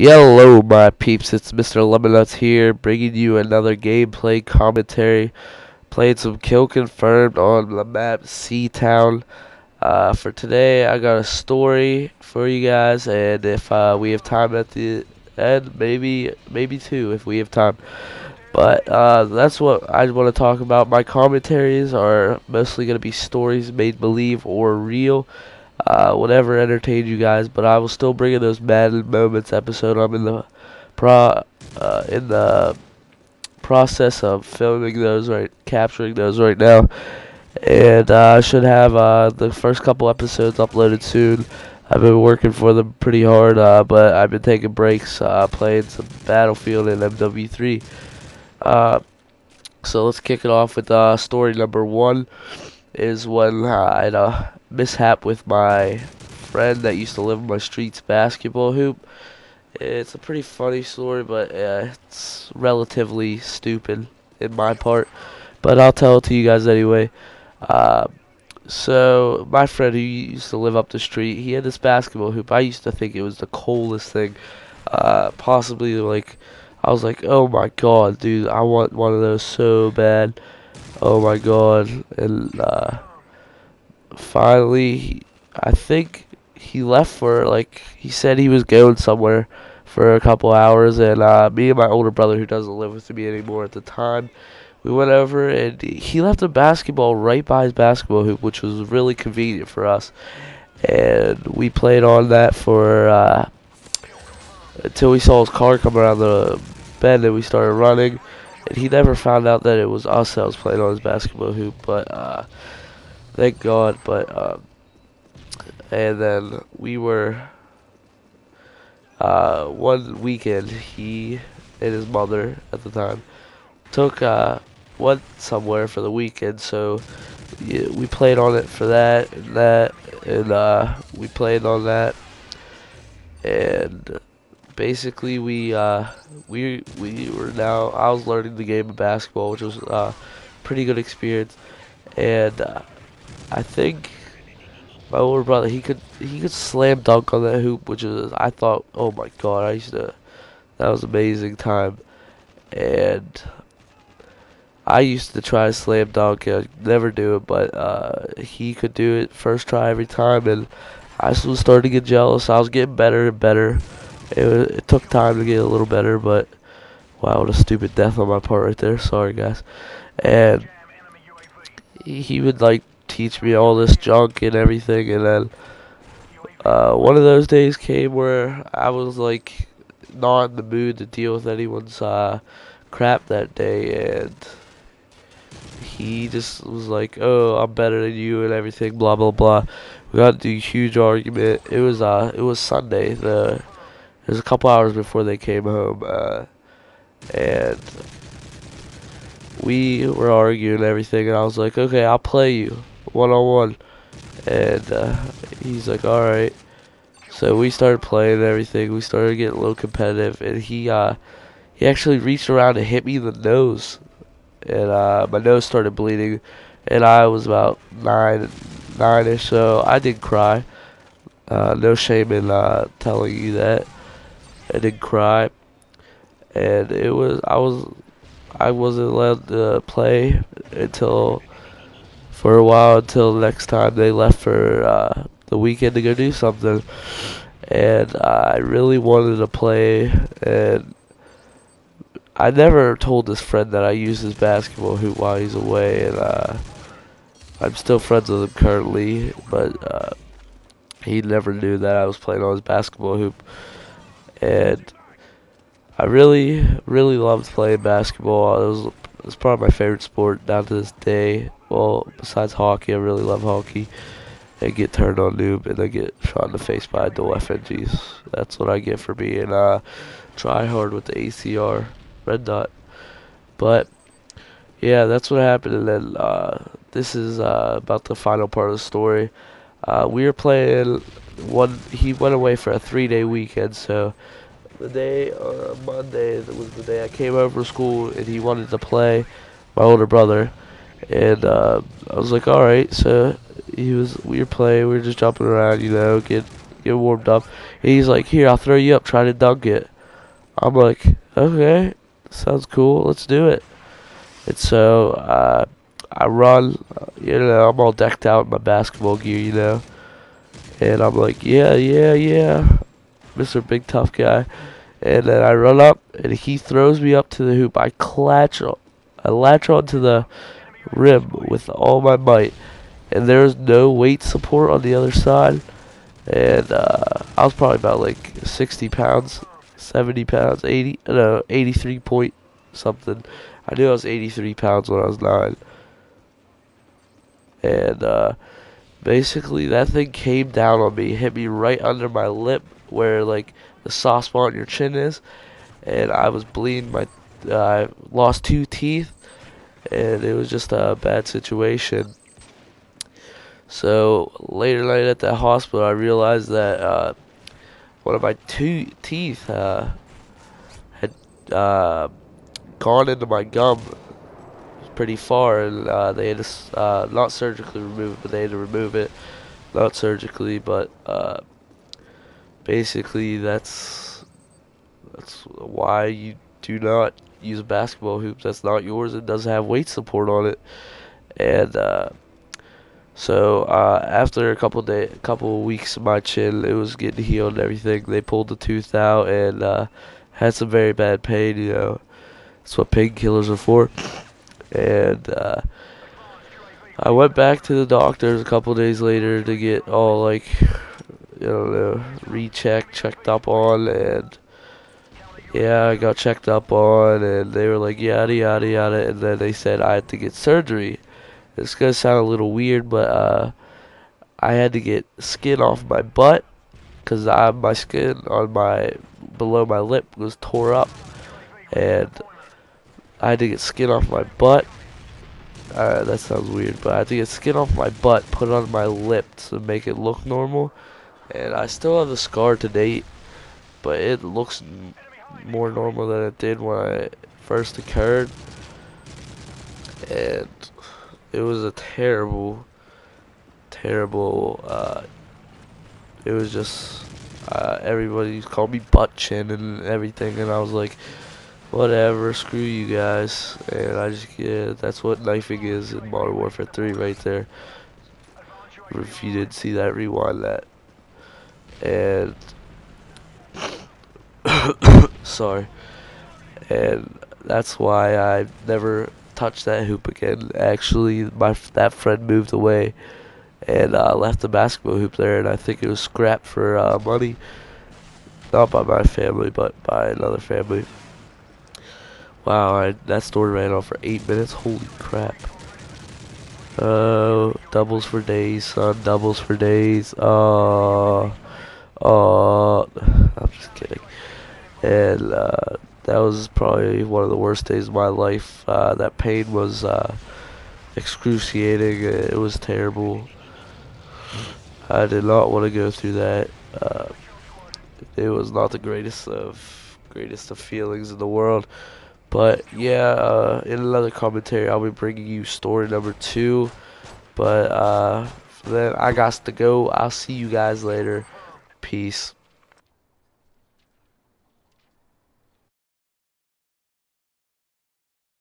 Hello, my peeps. It's Mr. Lemonnuts here, bringing you another gameplay commentary. Playing some Kill Confirmed on the map C-Town. For today, I got a story for you guys, and if we have time at the end, maybe two if we have time. But that's what I want to talk about. My commentaries are mostly going to be stories made believe or real. Whatever entertained you guys, but I will still bring in those Madden Moments episode. I'm pro in the process of filming those capturing those right now, and I should have the first couple episodes uploaded soon. I've been working for them pretty hard, but I've been taking breaks, playing some Battlefield and MW3. Uh, so let's kick it off with story number one. Is when I had a mishap with my friend that used to live in my street's basketball hoop. It's a pretty funny story, but it's relatively stupid in my part. But I'll tell it to you guys anyway. Uh, so my friend who used to live up the street, he had this basketball hoop. I used to think it was the coolest thing, possibly like. I was like, oh my god, dude, I want one of those so bad. Oh my god. And finally, I think he left for, like, he said he was going somewhere for a couple hours, and me and my older brother, who doesn't live with me anymore at the time, we went over, and he left a basketball right by his basketball hoop, which was really convenient for us. And we played on that for until we saw his car come around the bend, and we started running. And he never found out that it was us that was playing on his basketball hoop, but thank God. But and then we were one weekend. He and his mother at the time took went somewhere for the weekend, so yeah, we played on it for and we played on that, and basically we were now. I was learning the game of basketball, which was pretty good experience, and I think my older brother he could slam dunk on that hoop, which is I thought, oh my god, that was amazing time, and I used to try to slam dunk and never do it, but he could do it first try every time, and I was starting to get jealous. I was getting better and better. It took time to get a little better, but wow, what a stupid death on my part right there. Sorry, guys. And he would like teach me all this junk and everything, and then one of those days came where I was like not in the mood to deal with anyone's crap that day, and he just was like, "Oh, I'm better than you and everything, blah blah blah." We got into a huge argument. It was Sunday. It was a couple hours before they came home, and we were arguing and everything, and I was like, "Okay, I'll play you one on one," and he's like, "All right." So we started playing and everything. We started getting a little competitive, and he actually reached around and hit me in the nose, and my nose started bleeding, and I was about nine-ish, so I did cry. No shame in telling you that. I did cry, and I wasn't allowed to play until for a while until the next time they left for the weekend to go do something, and I really wanted to play, and I never told this friend that I used his basketball hoop while he's away, and I'm still friends with him currently, but he never knew that I was playing on his basketball hoop, and I really loved playing basketball. It was probably my favorite sport down to this day. Well, besides hockey, I really love hockey. I get turned on noob and I get shot in the face by a dual FNGs. That's what I get for being try hard with the ACR red dot. But yeah, that's what happened. And then this is about the final part of the story. We were playing one. He went away for a 3-day weekend, so the day Monday that was the day I came over to school, and he wanted to play my older brother, and I was like, all right. So we were playing, we were just jumping around, getting get warmed up. And he's like, here, I'll throw you up, try to dunk it. I'm like, okay, sounds cool, let's do it. And so I run, I'm all decked out in my basketball gear, and I'm like, yeah, yeah, yeah, Mr. Big Tough Guy. And then I run up, and he throws me up to the hoop. I latch onto the rim with all my might, and there's no weight support on the other side. And I was probably about like 60 pounds, 70 pounds, 80, no, 83 point something. I knew I was 83 pounds when I was 9. And basically that thing came down on me, hit me right under my lip where like the soft spot on your chin is, and I was bleeding. I lost 2 teeth, and it was just a bad situation. So later night at the hospital, I realized that one of my 2 teeth had gone into my gum pretty far, and they had to not surgically remove it, but they had to remove it, not surgically, but basically that's why you do not use a basketball hoop that's not yours. It doesn't have weight support on it, and so after a couple weeks of my chin, it was getting healed and everything. They pulled the tooth out and had some very bad pain. That's what painkillers are for. And I went back to the doctors a couple days later to get all like, rechecked, checked up on, and yeah, I got checked up on, and they were like yada yada yada, and then they said I had to get surgery. It's gonna sound a little weird, but I had to get skin off my butt because my skin on my below my lip was tore up, and I had to get skin off my butt. That sounds weird, but I had to get skin off my butt, put it on my lip to make it look normal. And I still have the scar to date, but it looks more normal than it did when it first occurred. And it was a terrible, terrible. It was just everybody called me butt chin and everything, and I was like, whatever, screw you guys. And yeah, that's what knifing is in Modern Warfare 3 right there. If you didn't see that, rewind that. And sorry. And that's why I never touched that hoop again. Actually, that friend moved away and left the basketball hoop there, and I think it was scrapped for money. Not by my family, but by another family. Wow, that story ran on for 8 minutes. Holy crap. Doubles for days, son. Doubles for days. I'm just kidding. And that was probably one of the worst days of my life. That pain was excruciating. It was terrible. I did not want to go through that. It was not the greatest of feelings in the world. But yeah, in another commentary, I'll be bringing you story number 2. But then I got to go. I'll see you guys later. Peace.